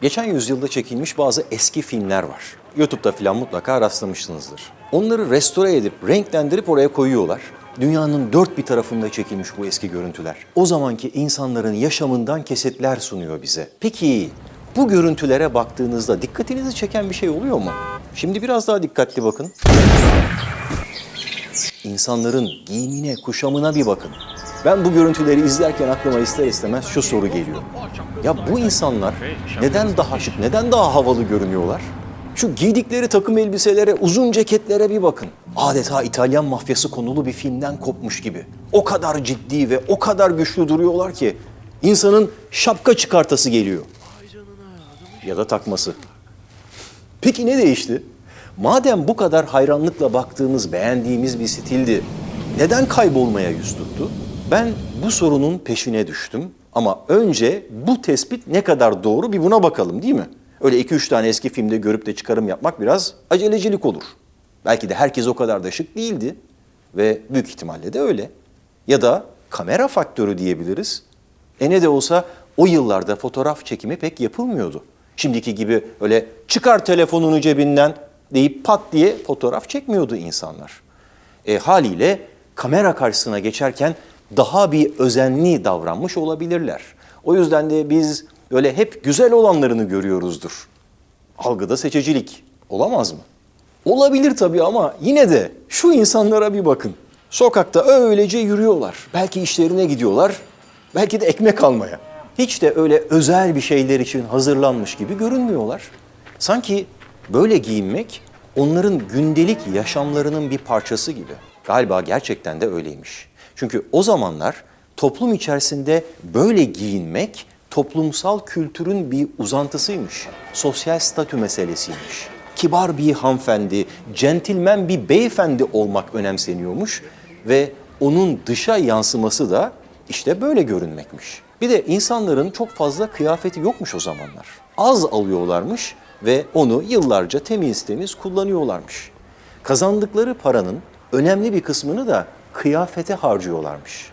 Geçen yüzyılda çekilmiş bazı eski filmler var. YouTube'da falan mutlaka rastlamışsınızdır. Onları restore edip, renklendirip oraya koyuyorlar. Dünyanın dört bir tarafında çekilmiş bu eski görüntüler. O zamanki insanların yaşamından kesitler sunuyor bize. Peki bu görüntülere baktığınızda dikkatinizi çeken bir şey oluyor mu? Şimdi biraz daha dikkatli bakın. İnsanların giyimine, kuşamına bir bakın. Ben bu görüntüleri izlerken aklıma ister istemez şu soru geliyor. Ya bu insanlar neden daha şık, neden daha havalı görünüyorlar? Şu giydikleri takım elbiselere, uzun ceketlere bir bakın. Adeta İtalyan mafyası konulu bir filmden kopmuş gibi. O kadar ciddi ve o kadar güçlü duruyorlar ki insanın şapka çıkartası geliyor. Ya da takması. Peki ne değişti? Madem bu kadar hayranlıkla baktığımız, beğendiğimiz bir stildi, neden kaybolmaya yüz tuttu? Ben bu sorunun peşine düştüm ama önce bu tespit ne kadar doğru bir buna bakalım, değil mi? Öyle 2-3 tane eski filmde görüp de çıkarım yapmak biraz acelecilik olur. Belki de herkes o kadar da şık değildi ve büyük ihtimalle de öyle. Ya da kamera faktörü diyebiliriz. Ne de olsa o yıllarda fotoğraf çekimi pek yapılmıyordu. Şimdiki gibi öyle çıkar telefonunu cebinden deyip pat diye fotoğraf çekmiyordu insanlar. Haliyle kamera karşısına geçerken daha bir özenli davranmış olabilirler. O yüzden de biz öyle hep güzel olanlarını görüyoruzdur. Algıda seçicilik olamaz mı? Olabilir tabii ama yine de şu insanlara bir bakın. Sokakta öylece yürüyorlar. Belki işlerine gidiyorlar, belki de ekmek almaya. Hiç de öyle özel bir şeyler için hazırlanmış gibi görünmüyorlar. Sanki böyle giyinmek onların gündelik yaşamlarının bir parçası gibi. Galiba gerçekten de öyleymiş. Çünkü o zamanlar toplum içerisinde böyle giyinmek toplumsal kültürün bir uzantısıymış. Sosyal statü meselesiymiş. Kibar bir hanımefendi, centilmen bir beyefendi olmak önemseniyormuş ve onun dışa yansıması da işte böyle görünmekmiş. Bir de insanların çok fazla kıyafeti yokmuş o zamanlar. Az alıyorlarmış ve onu yıllarca temiz temiz kullanıyorlarmış. Kazandıkları paranın önemli bir kısmını da kıyafete harcıyorlarmış.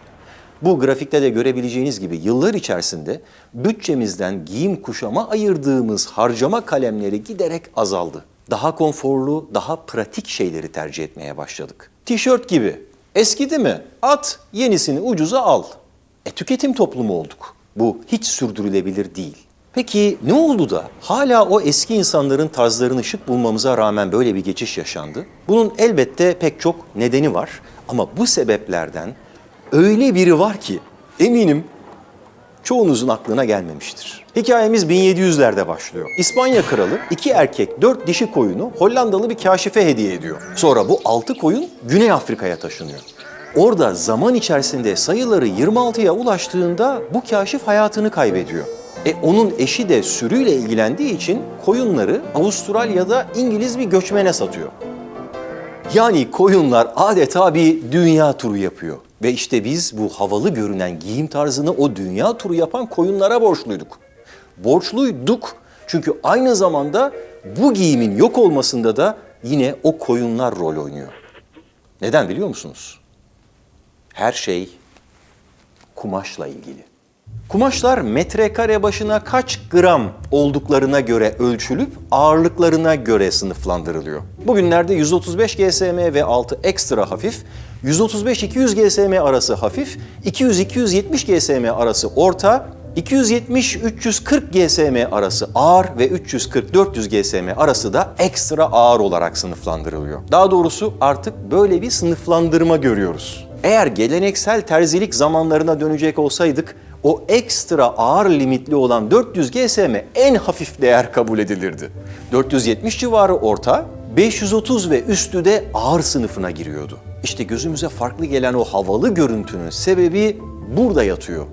Bu grafikte de görebileceğiniz gibi yıllar içerisinde bütçemizden giyim kuşama ayırdığımız harcama kalemleri giderek azaldı. Daha konforlu, daha pratik şeyleri tercih etmeye başladık. Tişört gibi. Eskidi mi? At, yenisini ucuza al. Tüketim toplumu olduk. Bu hiç sürdürülebilir değil. Peki ne oldu da hala o eski insanların tarzlarını şık bulmamıza rağmen böyle bir geçiş yaşandı? Bunun elbette pek çok nedeni var ama bu sebeplerden öyle biri var ki eminim çoğunuzun aklına gelmemiştir. Hikayemiz 1700'lerde başlıyor. İspanya kralı 2 erkek 4 dişi koyunu Hollandalı bir kaşife hediye ediyor. Sonra bu 6 koyun Güney Afrika'ya taşınıyor. Orada zaman içerisinde sayıları 26'ya ulaştığında bu kaşif hayatını kaybediyor. Onun eşi de sürüyle ilgilendiği için koyunları Avustralya'da İngiliz bir göçmene satıyor. Yani koyunlar adeta bir dünya turu yapıyor. Ve işte biz bu havalı görünen giyim tarzını o dünya turu yapan koyunlara borçluyduk. Borçluyduk çünkü aynı zamanda bu giyimin yok olmasında da yine o koyunlar rol oynuyor. Neden biliyor musunuz? Her şey kumaşla ilgili. Kumaşlar metrekare başına kaç gram olduklarına göre ölçülüp ağırlıklarına göre sınıflandırılıyor. Bugünlerde 135 GSM ve altı ekstra hafif, 135-200 GSM arası hafif, 200-270 GSM arası orta, 270-340 GSM arası ağır ve 340-400 GSM arası da ekstra ağır olarak sınıflandırılıyor. Daha doğrusu artık böyle bir sınıflandırma görüyoruz. Eğer geleneksel terzilik zamanlarına dönecek olsaydık, o ekstra ağır limitli olan 400 GSM en hafif değer kabul edilirdi. 470 civarı orta, 530 ve üstü de ağır sınıfına giriyordu. İşte gözümüze farklı gelen o havalı görüntünün sebebi burada yatıyor.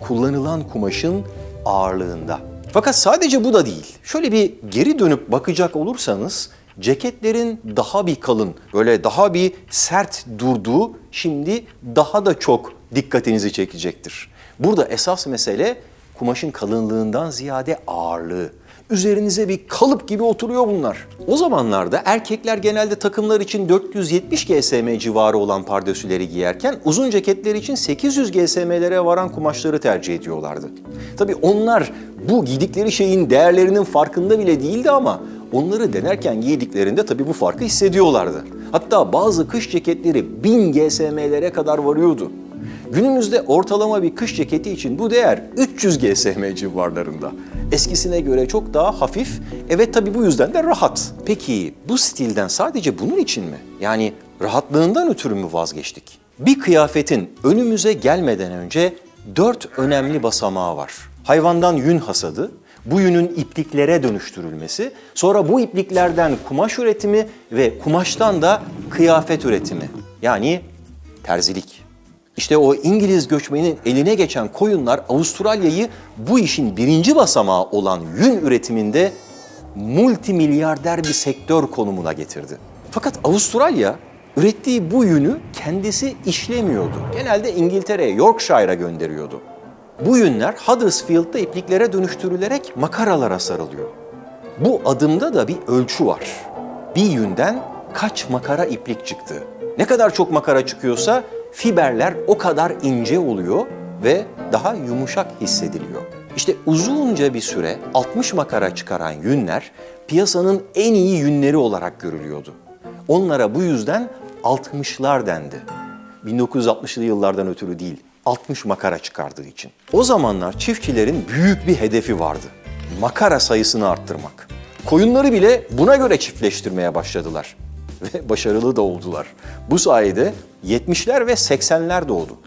Kullanılan kumaşın ağırlığında. Fakat sadece bu da değil. Şöyle bir geri dönüp bakacak olursanız ceketlerin daha bir kalın, böyle daha bir sert durduğu şimdi daha da çok dikkatinizi çekecektir. Burada esas mesele kumaşın kalınlığından ziyade ağırlığı. Üzerinize bir kalıp gibi oturuyor bunlar. O zamanlarda erkekler genelde takımlar için 470 GSM civarı olan pardösüleri giyerken uzun ceketler için 800 GSM'lere varan kumaşları tercih ediyorlardı. Tabii onlar bu giydikleri şeyin değerlerinin farkında bile değildi ama onları denerken giydiklerinde tabii bu farkı hissediyorlardı. Hatta bazı kış ceketleri 1000 GSM'lere kadar varıyordu. Günümüzde ortalama bir kış ceketi için bu değer 300 GSM civarlarında. Eskisine göre çok daha hafif, evet tabii bu yüzden de rahat. Peki bu stilden sadece bunun için mi? Yani rahatlığından ötürü mü vazgeçtik? Bir kıyafetin önümüze gelmeden önce 4 önemli basamağı var. Hayvandan yün hasadı, bu yünün ipliklere dönüştürülmesi, sonra bu ipliklerden kumaş üretimi ve kumaştan da kıyafet üretimi. Yani terzilik. İşte o İngiliz göçmenin eline geçen koyunlar Avustralya'yı bu işin birinci basamağı olan yün üretiminde multimilyarder bir sektör konumuna getirdi. Fakat Avustralya ürettiği bu yünü kendisi işlemiyordu. Genelde İngiltere'ye, Yorkshire'a gönderiyordu. Bu yünler Huddersfield'da ipliklere dönüştürülerek makaralara sarılıyor. Bu adımda da bir ölçü var. Bir yünden kaç makara iplik çıktı? Ne kadar çok makara çıkıyorsa fiberler o kadar ince oluyor ve daha yumuşak hissediliyor. İşte uzunca bir süre 60 makara çıkaran yünler piyasanın en iyi yünleri olarak görülüyordu. Onlara bu yüzden 60'lar dendi. 1960'lı yıllardan ötürü değil, 60 makara çıkardığı için. O zamanlar çiftçilerin büyük bir hedefi vardı. Makara sayısını arttırmak. Koyunları bile buna göre çiftleştirmeye başladılar. Ve başarılı da oldular. Bu sayede 70'ler ve 80'ler doğdu.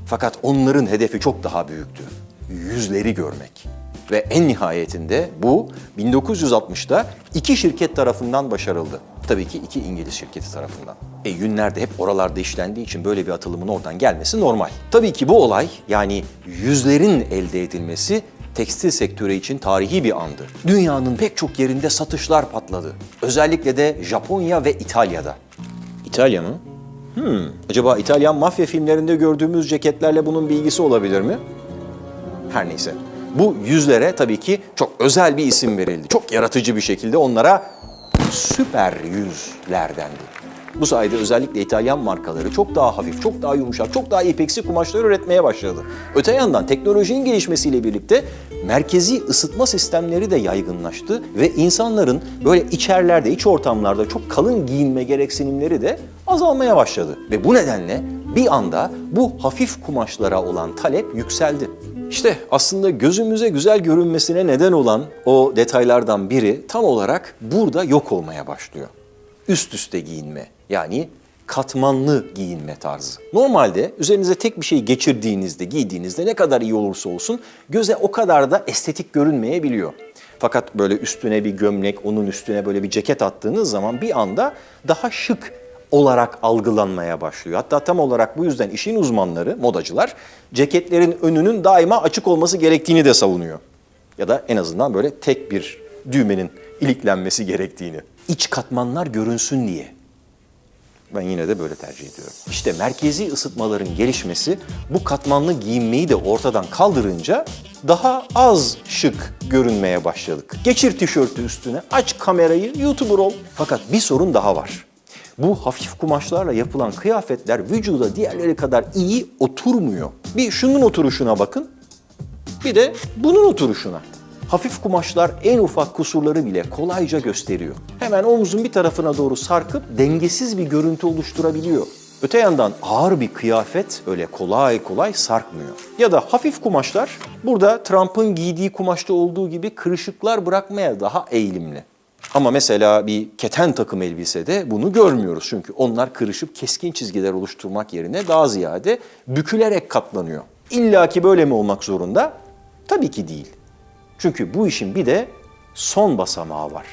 Fakat onların hedefi çok daha büyüktü. Yüzleri görmek. Ve en nihayetinde bu 1960'da 2 şirket tarafından başarıldı. Tabii ki 2 İngiliz şirketi tarafından. Yünler de hep oralarda işlendiği için böyle bir atılımın oradan gelmesi normal. Tabii ki bu olay, yani yüzlerin elde edilmesi tekstil sektörü için tarihi bir andı. Dünyanın pek çok yerinde satışlar patladı. Özellikle de Japonya ve İtalya'da. İtalya mı? Acaba İtalyan mafya filmlerinde gördüğümüz ceketlerle bunun bir ilgisi olabilir mi? Her neyse. Bu yüzlere tabii ki çok özel bir isim verildi. Çok yaratıcı bir şekilde onlara süper yüzler dendi. Bu sayede özellikle İtalyan markaları çok daha hafif, çok daha yumuşak, çok daha ipeksi kumaşlar üretmeye başladı. Öte yandan teknolojinin gelişmesiyle birlikte merkezi ısıtma sistemleri de yaygınlaştı ve insanların böyle içerilerde, iç ortamlarda çok kalın giyinme gereksinimleri de azalmaya başladı. Ve bu nedenle bir anda bu hafif kumaşlara olan talep yükseldi. İşte aslında gözümüze güzel görünmesine neden olan o detaylardan biri tam olarak burada yok olmaya başlıyor. Üst üste giyinme, yani katmanlı giyinme tarzı. Normalde üzerinize tek bir şey geçirdiğinizde, giydiğinizde ne kadar iyi olursa olsun göze o kadar da estetik görünmeyebiliyor. Fakat böyle üstüne bir gömlek, onun üstüne böyle bir ceket attığınız zaman bir anda daha şık olarak algılanmaya başlıyor. Hatta tam olarak bu yüzden işin uzmanları, modacılar, ceketlerin önünün daima açık olması gerektiğini de savunuyor. Ya da en azından böyle tek bir düğmenin iliklenmesi gerektiğini. İç katmanlar görünsün diye. Ben yine de böyle tercih ediyorum. İşte merkezi ısıtmaların gelişmesi bu katmanlı giyinmeyi de ortadan kaldırınca daha az şık görünmeye başladık. Geçir tişörtü üstüne, aç kamerayı, YouTuber ol. Fakat bir sorun daha var. Bu hafif kumaşlarla yapılan kıyafetler vücuda diğerleri kadar iyi oturmuyor. Bir şunun oturuşuna bakın, bir de bunun oturuşuna. Hafif kumaşlar en ufak kusurları bile kolayca gösteriyor. Hemen omzun bir tarafına doğru sarkıp dengesiz bir görüntü oluşturabiliyor. Öte yandan ağır bir kıyafet öyle kolay kolay sarkmıyor. Ya da hafif kumaşlar burada Trump'ın giydiği kumaşta olduğu gibi kırışıklar bırakmaya daha eğilimli. Ama mesela bir keten takım elbisede bunu görmüyoruz. Çünkü onlar kırışıp keskin çizgiler oluşturmak yerine daha ziyade bükülerek katlanıyor. İlla ki böyle mi olmak zorunda? Tabii ki değil. Çünkü bu işin bir de son basamağı var.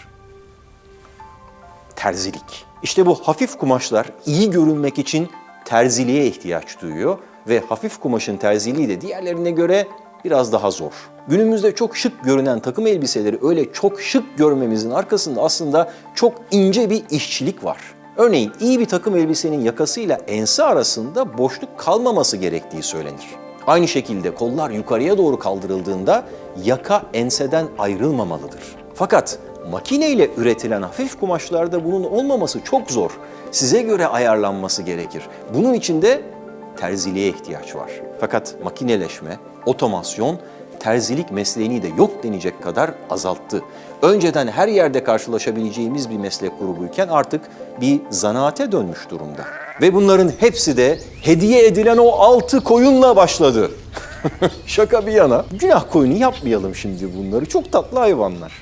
Terzilik. İşte bu hafif kumaşlar iyi görünmek için terziliğe ihtiyaç duyuyor ve hafif kumaşın terziliği de diğerlerine göre biraz daha zor. Günümüzde çok şık görünen takım elbiseleri öyle çok şık görmemizin arkasında aslında çok ince bir işçilik var. Örneğin iyi bir takım elbisenin yakasıyla ense arasında boşluk kalmaması gerektiği söylenir. Aynı şekilde kollar yukarıya doğru kaldırıldığında yaka enseden ayrılmamalıdır. Fakat makineyle üretilen hafif kumaşlarda bunun olmaması çok zor. Size göre ayarlanması gerekir. Bunun için de terziliğe ihtiyaç var. Fakat makineleşme, otomasyon terzilik mesleğini de yok denecek kadar azalttı. Önceden her yerde karşılaşabileceğimiz bir meslek grubuyken artık bir zanaate dönmüş durumda. Ve bunların hepsi de hediye edilen o 6 koyunla başladı. Şaka bir yana, günah koyunu yapmayalım şimdi bunları. Çok tatlı hayvanlar.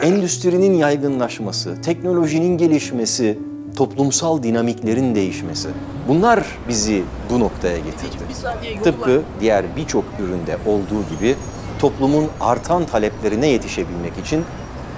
Endüstrinin yaygınlaşması, teknolojinin gelişmesi, toplumsal dinamiklerin değişmesi. Bunlar bizi bu noktaya getirdi. Tıpkı diğer birçok üründe olduğu gibi toplumun artan taleplerine yetişebilmek için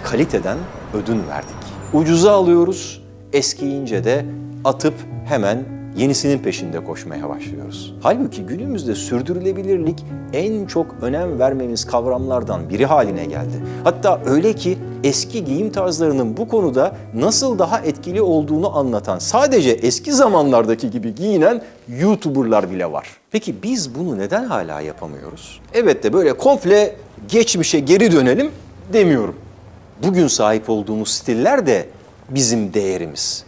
kaliteden ödün verdik. Ucuza alıyoruz, eskiyince de atıp hemen yenisinin peşinde koşmaya başlıyoruz. Halbuki günümüzde sürdürülebilirlik en çok önem vermemiz kavramlardan biri haline geldi. Hatta öyle ki eski giyim tarzlarının bu konuda nasıl daha etkili olduğunu anlatan, sadece eski zamanlardaki gibi giyinen YouTuber'lar bile var. Peki biz bunu neden hala yapamıyoruz? Evet de böyle komple geçmişe geri dönelim demiyorum. Bugün sahip olduğumuz stiller de bizim değerimiz.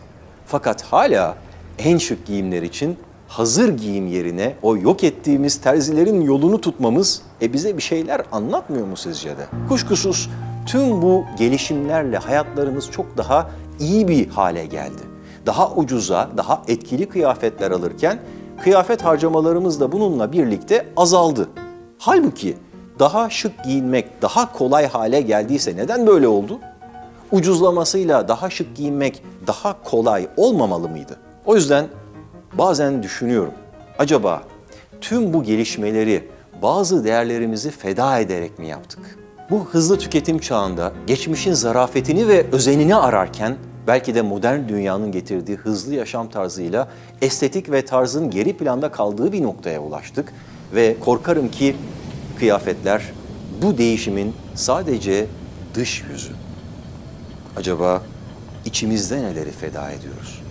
Fakat hala en şık giyimler için hazır giyim yerine o yok ettiğimiz terzilerin yolunu tutmamız bize bir şeyler anlatmıyor mu sizce de? Kuşkusuz tüm bu gelişimlerle hayatlarımız çok daha iyi bir hale geldi. Daha ucuza, daha etkili kıyafetler alırken kıyafet harcamalarımız da bununla birlikte azaldı. Halbuki daha şık giyinmek daha kolay hale geldiyse neden böyle oldu? Ucuzlamasıyla daha şık giyinmek daha kolay olmamalı mıydı? O yüzden bazen düşünüyorum, acaba tüm bu gelişmeleri bazı değerlerimizi feda ederek mi yaptık? Bu hızlı tüketim çağında geçmişin zarafetini ve özenini ararken belki de modern dünyanın getirdiği hızlı yaşam tarzıyla estetik ve tarzın geri planda kaldığı bir noktaya ulaştık ve korkarım ki kıyafetler bu değişimin sadece dış yüzü. Acaba içimizde neleri feda ediyoruz?